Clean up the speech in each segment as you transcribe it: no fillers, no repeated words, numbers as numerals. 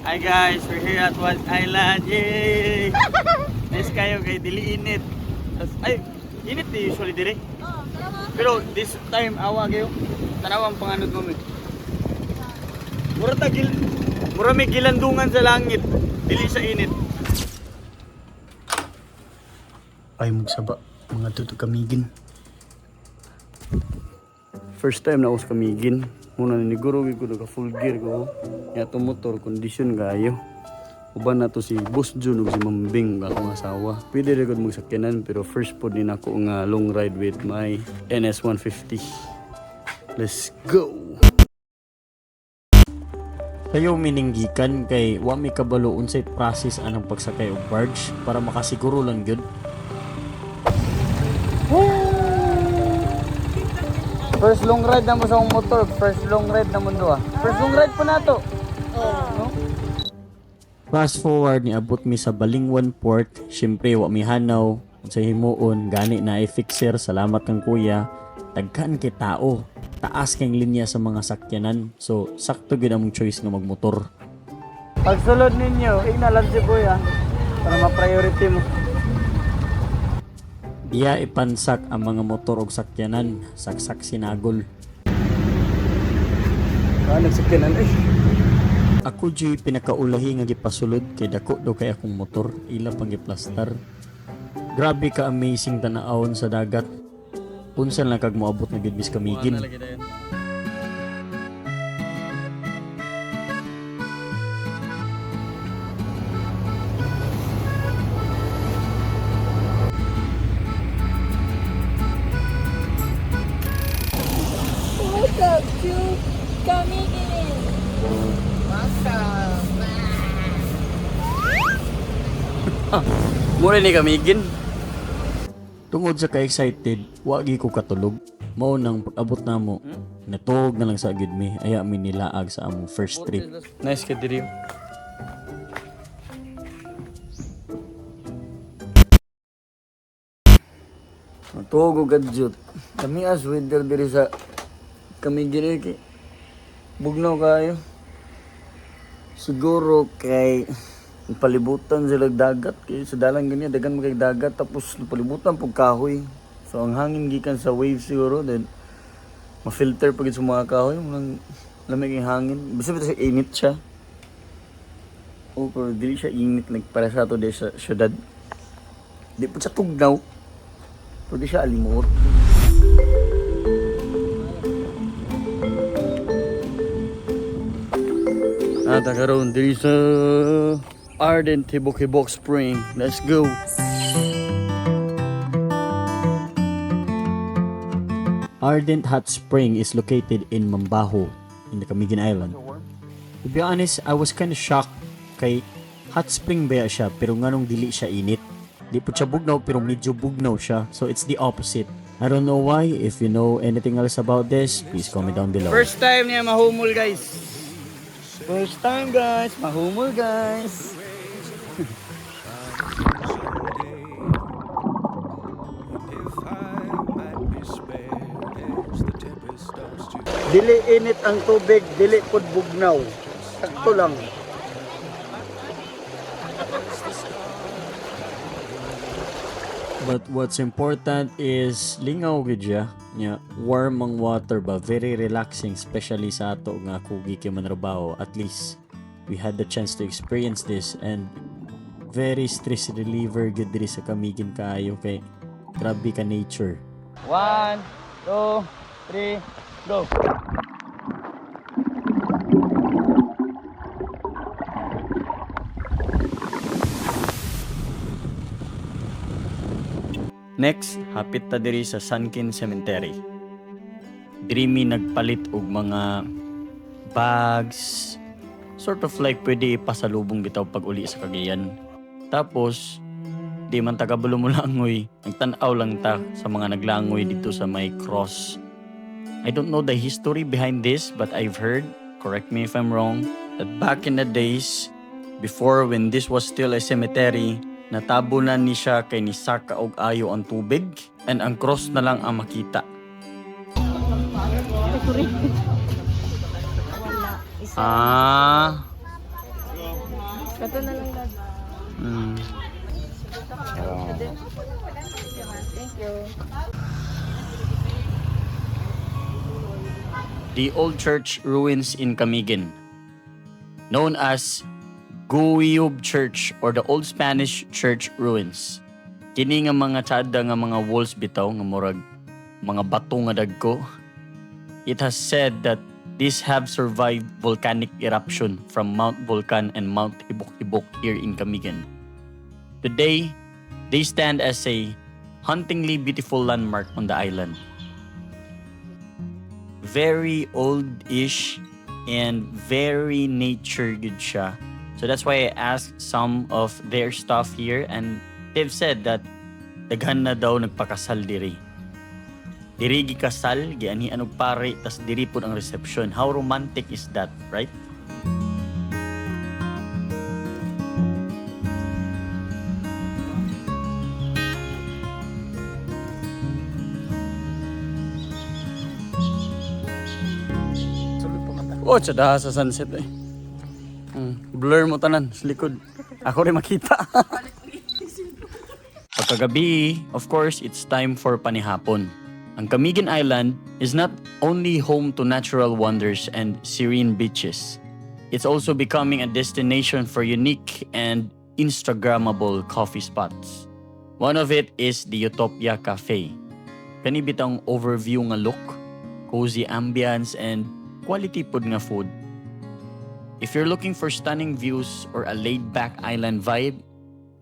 Hi guys, we're here at Wild Island. Yay! Nice kayo kay dili init. Ay, init di usually dire. Pero this time awa kayo. Tanawang panganod mo mi. Mura may gilandungan sa langit. Dili sa init. Ay magsaba mga tuto kamigin. First time na ako sa kamigin. Muna niniguro ko ka full gear ko. Yato motor condition kayo. Uban na to si Boss Jun ug si Mambing akong asawa. Pwede rin ko magsakyanan pero first po din ako nga long ride with my NS150. Let's go! Kayo mininggikan kay wa mi kabalo unsay process anang pagsakay og barge para makasiguro lang gyud. First long ride na mo sa motor, first long ride na mo do ah. First long ride po na to. No? Fast forward ni abot mi sa Balingwan Port, syempre wa mi hanaw sa himuon gani na i-fixer, salamat kang kuya. Daghan kay tao, taas kang linya sa mga sakyanan. So sakto gyud among choice nga magmotor. Pagsulod ninyo, ignalan si kuya para ma-priority mo. Iya ipansak ang mga motor og sakyanan, saksak sinagol. Nagsakyanan eh. Ako jud pinakaulahi nga gipasulod kay dako do kay akong motor, ila pang giplastar. Grabe ka amazing tan-awon sa dagat. Unsa lang kag moabot na gid bis kamigin. Welcome to Kamigin. Mura ni kamigin. Tungod sa ka-excited, wagi ko katulog. Mao nang pag-abot namo, natog na lang sa gid mi. Aya mi nilaag sa among first trip. Nice ka diri. Natog og gadjut. Kami as winter diri sa kamigin kay bugnaw kayo. Siguro kay palibutan sila dagat kay sa dalan ganyan dagan magay dagat tapos palibutan pug kahoy. So ang hangin gikan sa waves siguro then ma-filter pag sa mga kahoy nang lamig ang hangin. Basta sa init siya. O pero dili siya init like para sa ato sa syudad. Di po siya tugnaw. Pero di siya alimot. Karon diri sa Ardent Hibok-Hibok Spring. Let's go. Ardent Hot Spring is located in Mambaho in the Camiguin Island. To be honest, I was kind of shocked kay hot spring ba siya pero nganong dili siya init. Di po siya bugnaw pero medyo bugnaw siya. So it's the opposite. I don't know why. If you know anything else about this, please comment down below. First time niya mahumol guys. First time guys, mahumol guys. Dili init ang tubig, dili pod bugnaw. Sakto lang. But what's important is lingaw gid siya. Yeah, warm ang water ba, very relaxing especially sa ato nga kugi kay manrabaho. At least we had the chance to experience this and very stress reliever gid diri sa kamigin kaayo kay grabe ka nature. 1 2 3 go. Next, hapit ta diri sa Sunken Cemetery. Diri mi nagpalit og mga bags, sort of like pwede ipasalubong bitaw pag uli sa Cagayan. Tapos, di man taga Bulumulangoy, nagtan-aw lang ta sa mga naglangoy dito sa may cross. I don't know the history behind this, but I've heard, correct me if I'm wrong, that back in the days, before when this was still a cemetery, natabunan ni siya kay nisaka og ayo ang tubig and ang cross na lang ang makita. Kato na lang lad. Thank you. The old church ruins in Camiguin, known as Guyub Church or the Old Spanish Church ruins. Kini nga mga tsada nga mga walls bitaw nga murag mga bato nga dagko. It has said that these have survived volcanic eruption from Mount Volcan and Mount Ibok-Ibok here in Camiguin. Today, they stand as a hauntingly beautiful landmark on the island. Very old-ish and very nature good siya. So that's why I asked some of their stuff here and they've said that daghan na daw nagpakasal diri. Diri gikasal, gianian og pare, tas diri pud ang reception. How romantic is that, right? Oh, tsada sa sunset eh. Blur mo tanan sa likod. Ako rin makita. Pagkagabi, of course, it's time for panihapon. Ang Camiguin Island is not only home to natural wonders and serene beaches. It's also becoming a destination for unique and Instagrammable coffee spots. One of it is the Utopia Cafe. Kani bitang overview nga look, cozy ambience, and quality pud nga food. If you're looking for stunning views or a laid-back island vibe,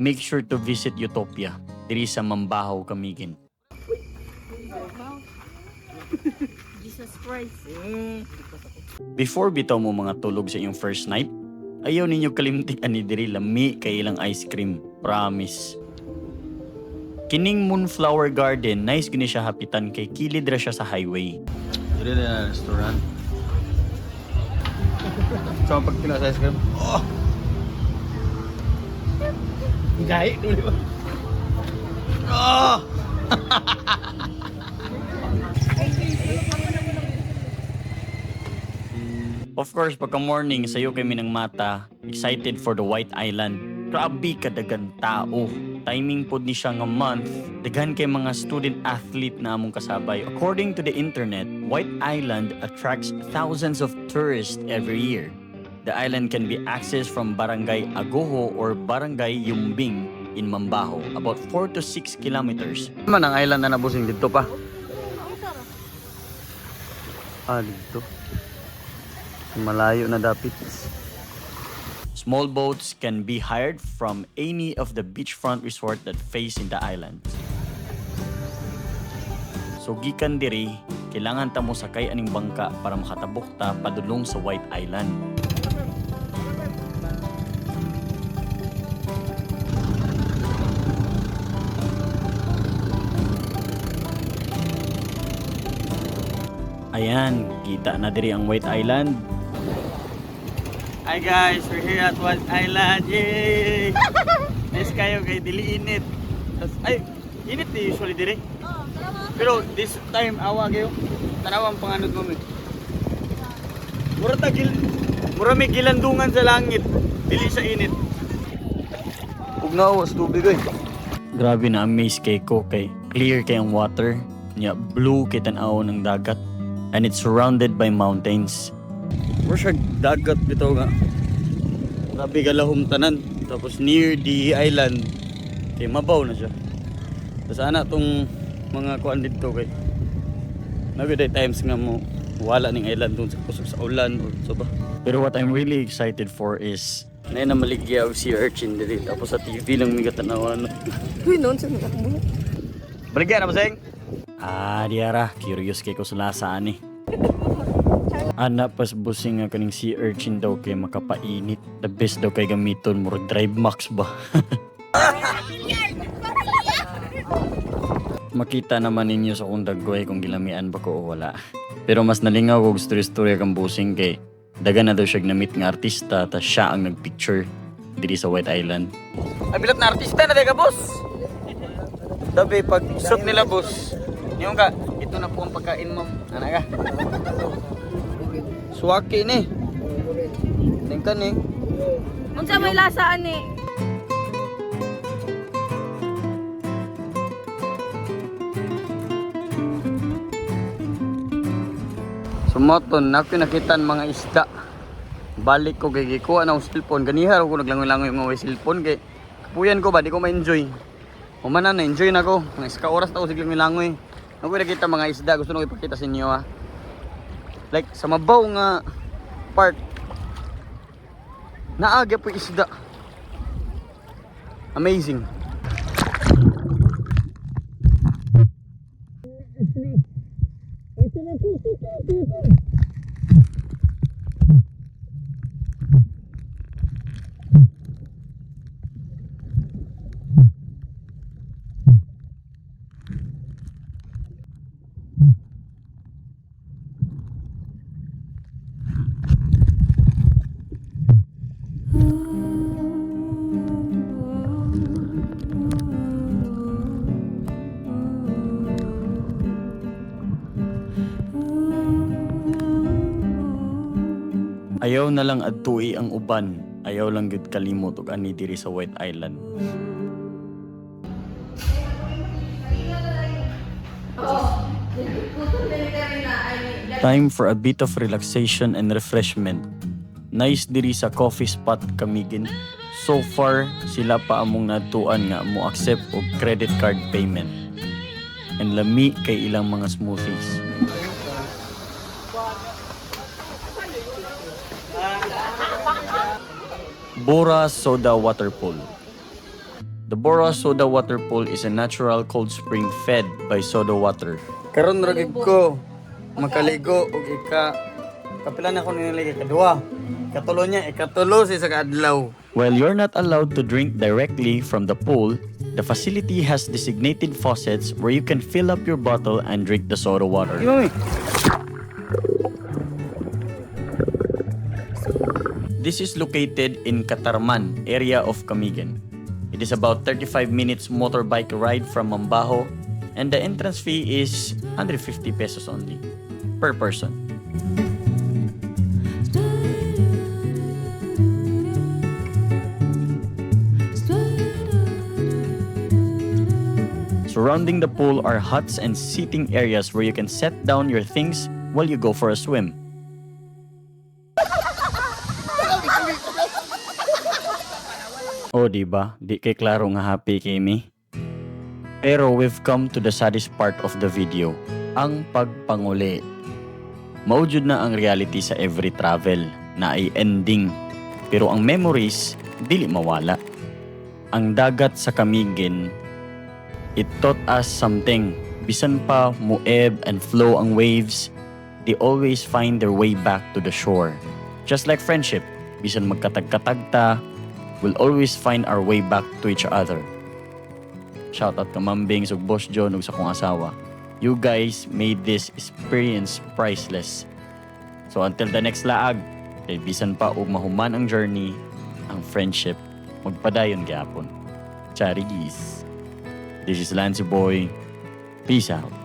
make sure to visit Utopia, diri sa Mambaho, Camiguin. Jesus Christ. Before bitaw mo mga tulog sa iyong first night, ayaw ninyo kalimtik ani diri lami kay ilang ice cream. Promise. Kining Moonflower Garden, nice gini siya hapitan kay kilid ra siya sa highway. Dili na restaurant. So pag pinasa ice cream. Oh. Gahi dulu ba? Oh. Of course, pagka morning, sayo kami ng mata, excited for the White Island. Grabe kadagan tao. Timing pod ni siya nga month, daghan kay mga student athlete na among kasabay. According to the internet, White Island attracts thousands of tourists every year. The island can be accessed from Barangay Agoho or Barangay Yumbing in Mambaho, about 4 to 6 kilometers. Man ang island na nabusing dito pa. Dito. Malayo na dapit. Small boats can be hired from any of the beachfront resort that face in the island. So gikan diri, kailangan ta mo sakay aning bangka para makatabok ta padulong sa White Island. Ayan, kita na diri ang White Island. Hi guys, we're here at White Island. Yay! Nice kayo kay dili init. Ay, init di usually diri. Pero this time awa kayo. Tanawang panganod mo. Mura may gilandungan sa langit. Dili sa init. Ug nawas tubig eh. Grabe na amaze kay ko kay clear kay ang water. Nya blue kay tan-aw ng dagat. And it's surrounded by mountains. Mura siya dagat bitaw nga. Grabe galahom tanan. Tapos near the island kay mabaw na siya. Tapos ana tong mga kuan dito kay nagday times nga mo wala ning island dun sa kusog sa ulan or so ba. Pero what I'm really excited for is Nay na maligya og sea urchin diri tapos sa TV lang mi katanawan. Uy, noon sa mga mo. Baligya na baseng. diara, curious kay ko sa lasa ani. Ana pas busing nga kaning sea urchin daw kay makapainit. The best daw kay gamiton murag Drive Max ba. Makita naman ninyo sa kung daggoy kung gilamian ba ko o wala. Pero mas nalingaw kog story kang busing kay dagan na daw siya gnamit nga artista ta siya ang nagpicture diri sa White Island. Ay bilat na artista na ka boss. Dabi pag shoot nila boss. Niyo ka, ito na po ang pagkain mo. Ana ka. Suwaki ni. Tingkan ni. Unsa may lasa ani? Sumoton, naku nakitan mga isda. Balik ko kay gikuha na akong cellphone. Ganihar ako naglangoy-langoy mga cellphone kay kapuyan ko ba, di ko ma-enjoy. Humana na, enjoy na ko. Mga iska oras na ako siglang langoy. Naku nakita mga isda, gusto nang ipakita sa inyo ha. Like sa mabaw nga part. Naagya po isda. Amazing. Ayaw na lang adtui ang uban. Ayaw lang gud kalimot og ani diri sa White Island. Time for a bit of relaxation and refreshment. Nice diri sa coffee spot Camiguin. So far, sila pa among natuan nga mo accept og credit card payment. And lami kay ilang mga smoothies. Bora Soda Waterpool. The Bora Soda Waterpool is a natural cold spring fed by soda water. Karon ra gid ko makaligo og kapila na ko nilagay kadua. Katulo niya ikatulo sa kadlaw. While you're not allowed to drink directly from the pool, the facility has designated faucets where you can fill up your bottle and drink the soda water. Imami. This is located in Catarman, area of Camiguin. It is about 35 minutes motorbike ride from Mambaho, and the entrance fee is 150 pesos only per person. Surrounding the pool are huts and seating areas where you can set down your things while you go for a swim. O diba, di kay klaro nga happy Kimi. Pero we've come to the saddest part of the video, ang pagpanguli. Maujud na ang reality sa every travel na ay ending, pero ang memories dili mawala. Ang dagat sa Camiguin, it taught us something. Bisan pa mo ebb and flow ang waves, they always find their way back to the shore. Just like friendship, bisan magkatag-katag ta, we'll always find our way back to each other. Shout out ka Mambing, ug Boss John, ug sa kong asawa. You guys made this experience priceless. So until the next laag, kay bisan pa og mahuman ang journey, ang friendship, magpadayon gyapon. Charis. This is Lancy Boy. Peace out.